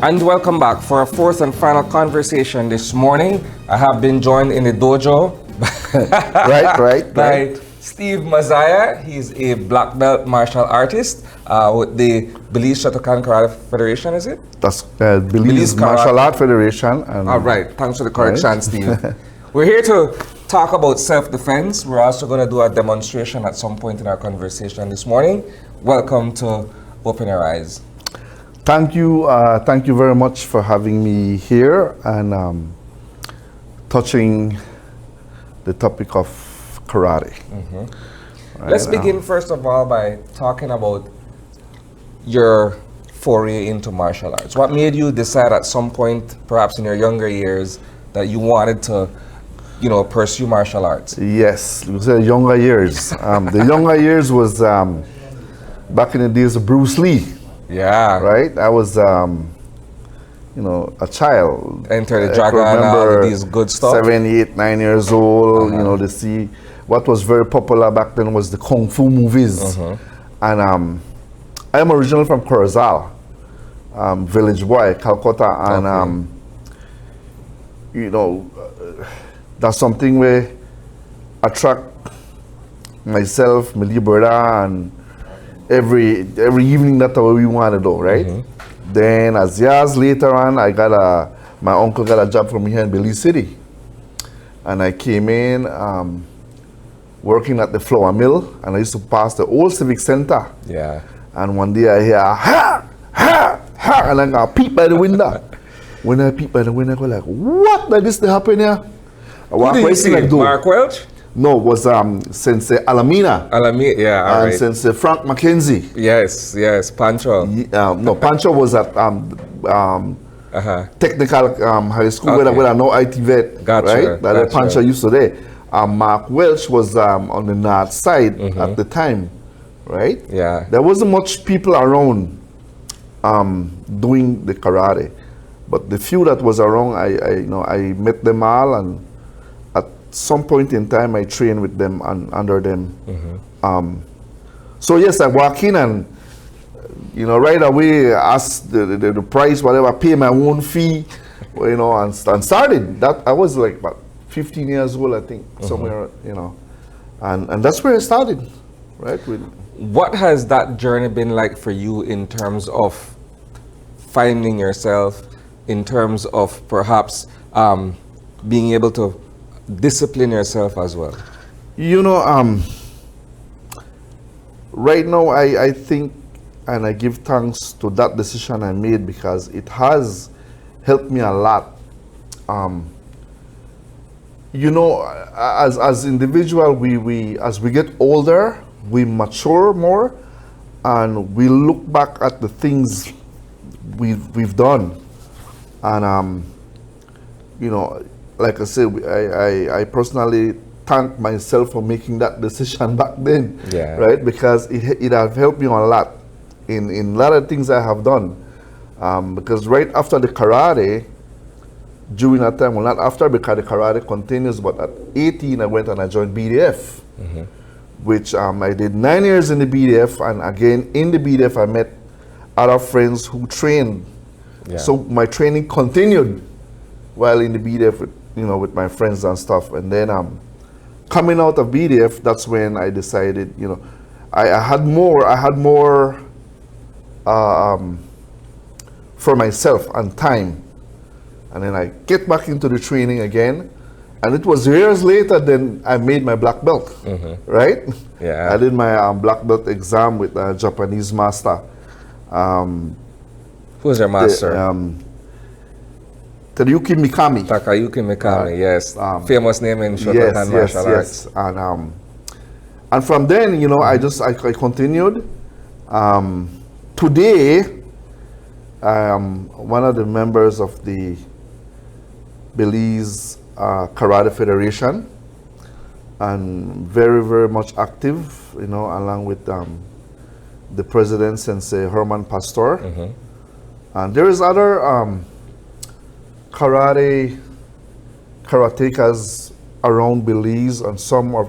And welcome back for our fourth and final conversation this morning. I have been joined in the dojo by Steve Mazaya. He's a black belt martial artist with the Belize Karate Federation, is it? That's Belize Martial Art Federation. All right, thanks for the correction, Steve. We're here to talk about self-defense. We're also going to do a demonstration at some point in our conversation this morning. Welcome to Open Your Eyes. Thank you very much for having me here and touching the topic of karate. Right, let's begin first of all by talking about your foray into martial arts. What made you decide at some point, perhaps in your younger years, that you wanted to, pursue martial arts? Yes, it was the younger years. The younger years was back in the days of Bruce Lee. Yeah. Right? I was, a child. Enter the Dragon and all these good stuff. 7, 8, 9 years old, to see what was very popular back then was the Kung Fu movies. And I'm originally from Corozal, village boy, Calcutta. And, that's something where attract myself, my little brother, and every evening that's what we want to do, right? Then as years later on, my uncle got a job for me here in Belize City. And I came in working at the flour mill, and I used to pass the old civic center. Yeah. And one day I hear, ha, ha, ha, and I got peep by the window. When I peep by the window, I go like, what? Like this happen here? I walk Who did you see? like, Mark Welch? No, it was Sensei Alamina. Alamina, yeah, all and right. Sensei Frank McKenzie. Yes, Pancho. No, Pancho was at technical high school where I know IT vet, right? That Pancho used to there. Mark Welch was on the north side at the time, right? Yeah. There wasn't much people around doing the karate, but the few that was around, I met them all, and at some point in time, I trained with them and under them. So yes, I walk in and right away ask the price, whatever, pay my own fee, and started. That I was like about 15 years old, I think, somewhere, and that's where I started, right? What has that journey been like for you in terms of finding yourself, in terms of perhaps being able to discipline yourself as well? Right now I think and I give thanks to that decision I made because it has helped me a lot. As individual, we as we get older, we mature more, and we look back at the things we've done, and like I said, I personally thank myself for making that decision back then, right? Because it has helped me a lot in a lot of things I have done. Because right after the karate, during that time, well, not after because the karate continues, but at 18 I went and I joined BDF, which I did 9 years in the BDF, and again in the BDF I met other friends who trained. So my training continued while in the BDF with my friends and stuff. And then coming out of BDF, that's when I decided, I had more for myself and time. And then I get back into the training again. And it was years later then I made my black belt, right? Yeah. I did my black belt exam with a Japanese master. Who's your master? Takayuki Mikami. Takayuki Mikami, yes. Famous name in Shotokan martial arts. And from then, I continued. Today, I am one of the members of the Belize Karate Federation, and very, very much active, along with the president, Sensei Herman Pastor. And there is other karatekas around Belize, and some are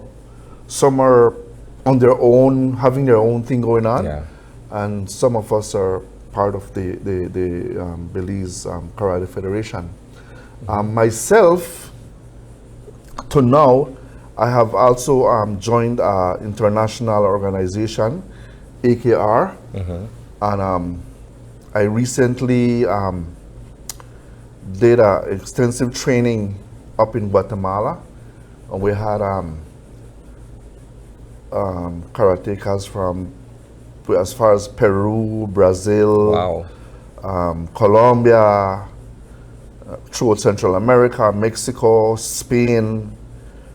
on their own, having their own thing going on. And some of us are part of the Belize Karate Federation. Myself, to now, I have also joined an international organization, AKR, and I recently did extensive training up in Guatemala, and we had karatekas from as far as Peru, Brazil, Colombia, throughout Central America, Mexico, Spain,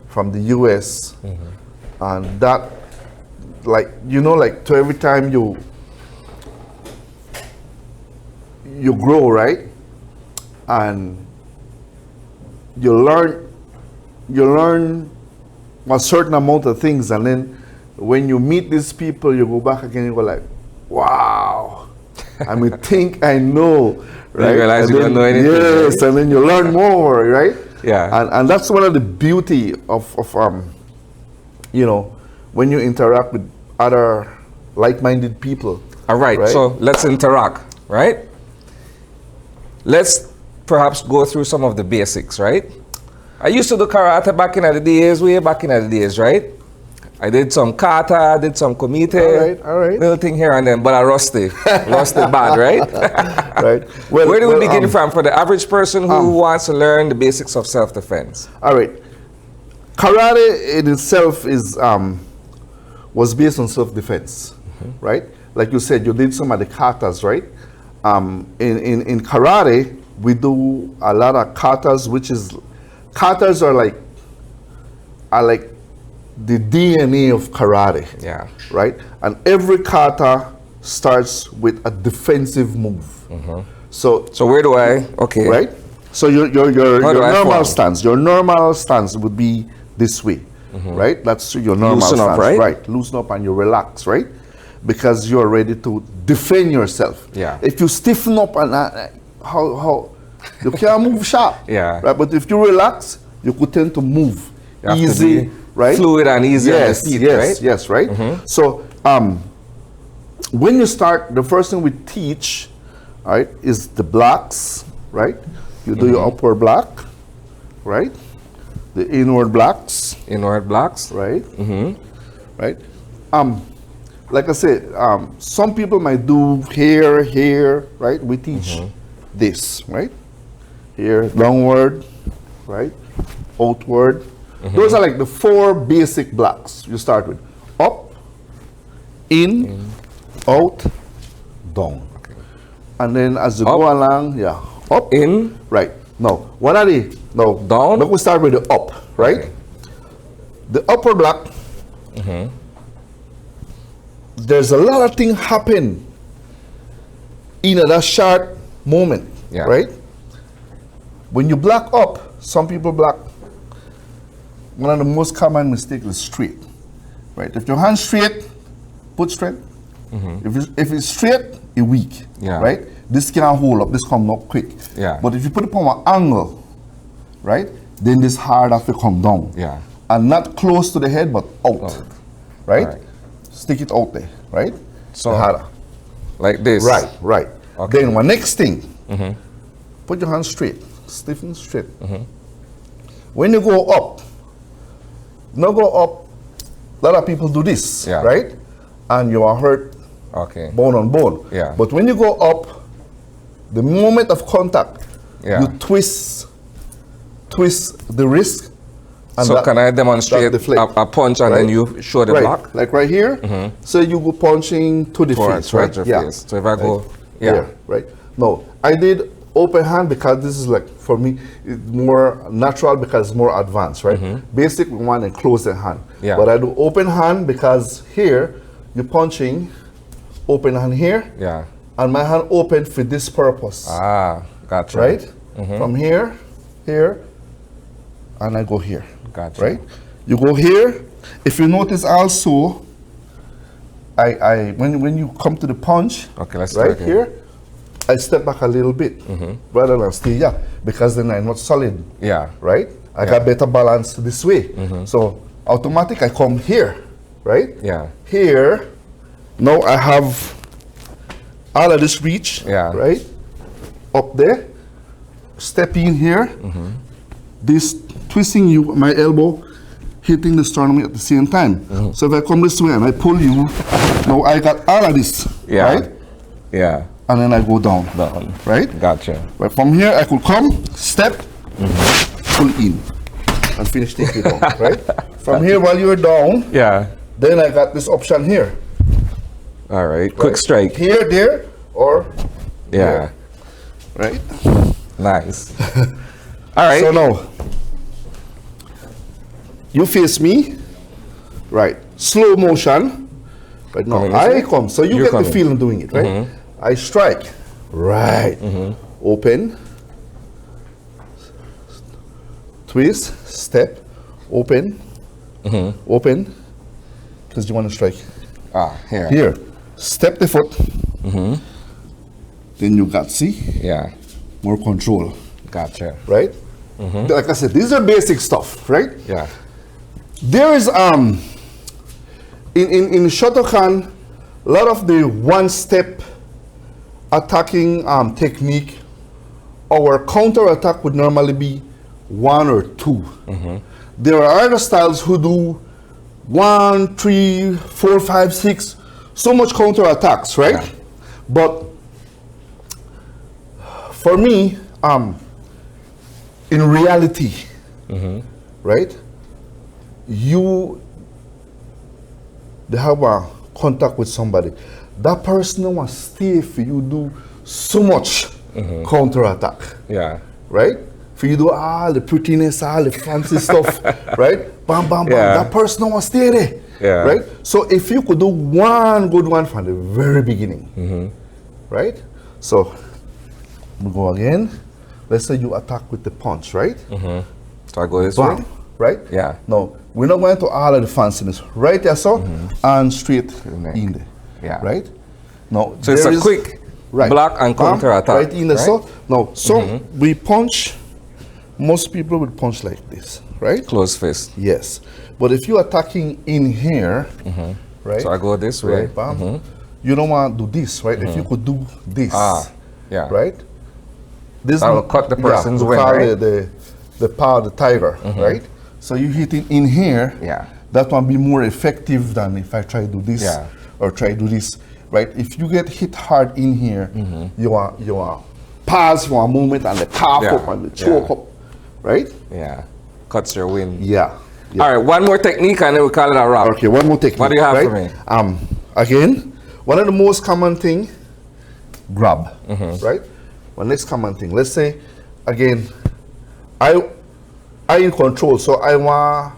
from the US, and that, like, you know, like, to every time you grow, right, and you learn a certain amount of things, and then when you meet these people, you go back again, you go like, wow, I mean, think I know, right? You realize and you don't know anything. Yes, right? And then you learn more, right? Yeah. And that's one of the beauty of you know, when you interact with other like-minded people. All right, so let's interact, right? Let's perhaps go through some of the basics, right? I used to do karate back in the days, way back in the days, right? I did some kata, I did some kumite, all right. little thing here and then, but I rusty bad, right? Right. Well, where do we begin from for the average person who wants to learn the basics of self-defense? All right. Karate in itself was based on self-defense, right? Like you said, you did some of the katas, right? In karate, we do a lot of katas, katas are like the DNA of karate. Yeah. Right? And every kata starts with a defensive move. So where do I, right? So your normal stance. Your normal stance would be this way, right? That's your normal Loosen stance, up, right? Right. Loosen up and you relax, right? Because you're ready to defend yourself. Yeah. If you stiffen up and how you can't move sharp. Yeah. Right. But if you relax, you could tend to move You have to easy, be right? fluid and easy on the feet, right? Yes, right? So when you start, the first thing we teach, right, is the blocks, right? You do your upward block, right? The inward blocks. Inward blocks. Right? Right? Like I said, some people might do here, right? We teach this, right? Here, downward, right? Outward. Those are like the 4 basic blocks you start with. Up, in, out, down. Okay. And then as you go along, up, in, right. No, what are they? No, down. But we start with the up, right? Okay. The upper block, there's a lot of things happen in that short moment, right? When you block up, some people block. One of the most common mistakes is straight, right? If your hand's straight, put straight. If it's straight, it's weak, right? This can't hold up, this come up quick. But if you put it on an angle, right, then this hard have to come down. And not close to the head, but out, right? Stick it out there, right? So harder. Like this. Right. Okay. Then one next thing, put your hand straight, stiffen straight. When you go up, not go up, a lot of people do this, right? And you are hurt bone on bone. But when you go up, the moment of contact, you twist the wrist. And so can I demonstrate a punch and then you show the block? Like right here. So you go punching to the face, right? Face. So if I go here, right? No, I did open hand because this is like, for me, it's more natural because it's more advanced, right? Basic one and close the hand. But I do open hand because here, you're punching, open hand here, and my hand open for this purpose. Gotcha. Right? From here, and I go here. Gotcha. Right? You go here. If you notice also, when you come to the punch, right here, I step back a little bit rather than stay because then I'm not solid. Right? I got better balance this way. So automatic I come here, right? Here, now I have all of this reach, right? Up there, step in here, this twisting you, my elbow, hitting the sternum at the same time. So if I come this way and I pull you, now I got all of this, right? Yeah. And then I go down, right? Gotcha. But from here, I could come, step, pull in, and finish taking it down, right? From here, while you're down, then I got this option here. All right. Quick strike. Here, there, or there, right? Nice. All right. So now, you face me, right? Slow motion. Right now, I come. So you get the feeling doing it, right? I strike, right? Open, twist, step, open, open, because you want to strike. Here. Here, step the foot. Then you got, see? More control. Gotcha. Right? Like I said, these are basic stuff, right? Yeah. There is in Shotokan, a lot of the one-step attacking technique, our counter-attack would normally be 1 or 2. There are other styles who do 1, 3, 4, 5, 6, so much counter-attacks, right? But for me, in reality, right? They have a contact with somebody. That person will stay for you do so much counter-attack. Right? For you do all the prettiness, all the fancy stuff, right? Bam, bam, bam. That person will stay there. Right? So if you could do one good one from the very beginning, right? So we go again. Let's say you attack with the punch, right? So I go this way? Right? No, we're not going to all of the fanciness. Right there, so, and straight in there. Right? No, so it's a quick block and counter attack. Right in the so. Now, so we punch. Most people would punch like this, right? Close fist. Yes, but if you're attacking in here, right? So I go this way. Right, bam. You don't want to do this, right? If you could do this, right? This will cut the person's wing, right? The power of the tiger, right? So you hit it in here. That one be more effective than if I try to do this or try to do this, right? If you get hit hard in here, you are pause for a moment and the cough up and the choke up, right? Cuts your wind. All right, one more technique and then we call it a wrap. Okay, one more technique. What do you have for me? Again, one of the most common thing, grab, right? One next common thing. Let's say, again, I in control, so I want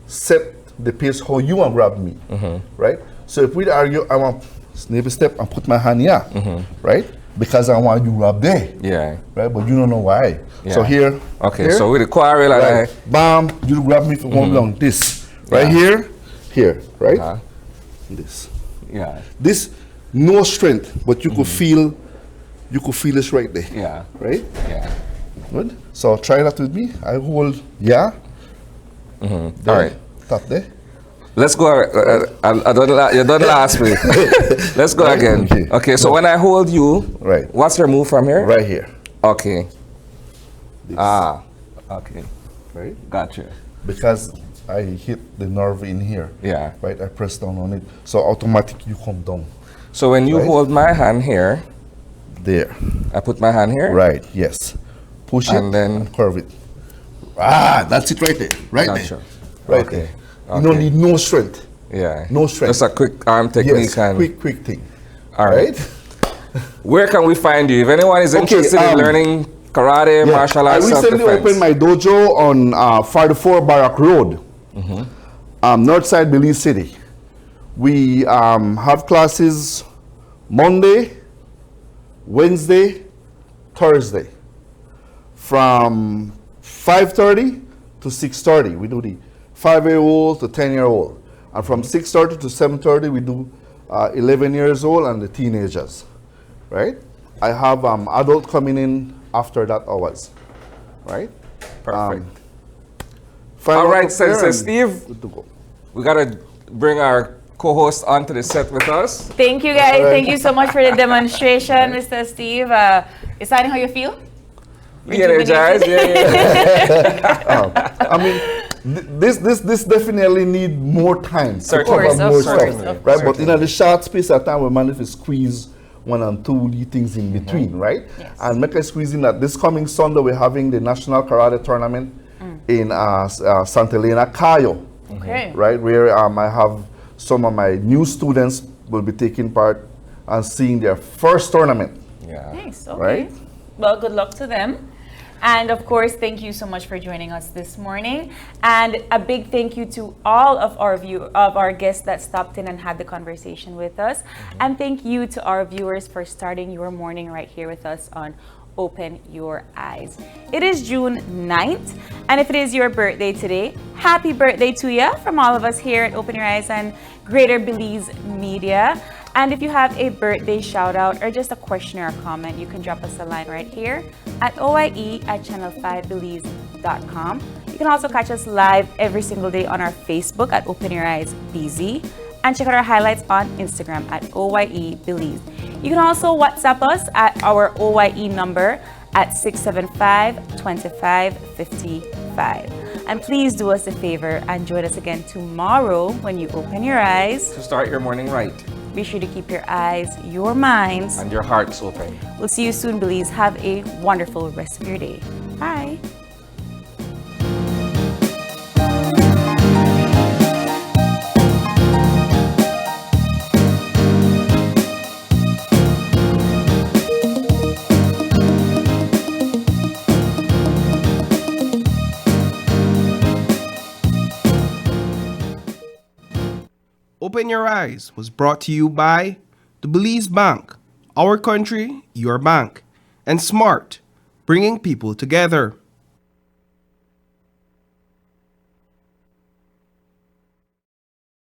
set the pace how you want grab me, right? So if we argue, I want snip a step and put my hand here, right? Because I want you grab there, right? But you don't know why. So here, so with the quarrel, right, bam, you grab me for one long this, right here, right? This, this no strength, but you could feel, this right there, right? Good. So try that with me. I hold, All right. Tap there. Let's go. You done last week. Let's go again. Okay. So when I hold you, what's your move from here? Right here. Okay. This. Okay. Right. Gotcha. Because I hit the nerve in here. Right. I press down on it, so automatic you come down. So when you hold my hand here, there. I put my hand here. Right. Yes. Push it and then and curve it. That's it right there. Right there. Right there. You don't need no strength. No strength. Just a quick arm technique. Yes, and quick thing. All right. Where can we find you? If anyone is interested in learning karate, martial arts, I recently opened my dojo on 44 Barak Road, north side Belize City. We have classes Monday, Wednesday, Thursday, from 5:30 to 6:30. We do the 5-year-old to 10-year-old, and from 6:30 to 7:30 we do 11 years old and the teenagers, right? I have adult coming in after that hours, right? Perfect. All right, Sensei Steve, good to go. we gotta bring our co-host onto the set with us. Thank you, guys. Thank you so much for the demonstration, Mr. Steve. Is that how you feel? Energized, I mean, this definitely need more time to Certainly. cover more Of course, stuff, of right? But in the short space of time, we manage to squeeze one and two little things in between, right? Yes. And make a squeeze in that this coming Sunday we're having the National Karate Tournament in Santa Elena, Cayo, Okay. right? Where I have some of my new students will be taking part and seeing their first tournament, Yeah. Nice. Okay. right? Well, good luck to them. And of course, thank you so much for joining us this morning. And a big thank you to all of our guests that stopped in and had the conversation with us. And thank you to our viewers for starting your morning right here with us on Open Your Eyes. It is June 9th, and if it is your birthday today, happy birthday to you from all of us here at Open Your Eyes and Greater Belize Media. And if you have a birthday shout out or just a question or a comment, you can drop us a line right here at oie@channel5belize.com. You can also catch us live every single day on our Facebook at Open Your Eyes BZ, and check out our highlights on Instagram at OYE Belize. You can also WhatsApp us at our OYE number at 675-2555. And please do us a favor and join us again tomorrow when you open your eyes. To start your morning right Be sure to keep your eyes, your minds. and your hearts open. We'll see you soon, Belize. Have a wonderful rest of your day. Bye. Open Your Eyes was brought to you by the Belize Bank, our country, your bank, and Smart, bringing people together.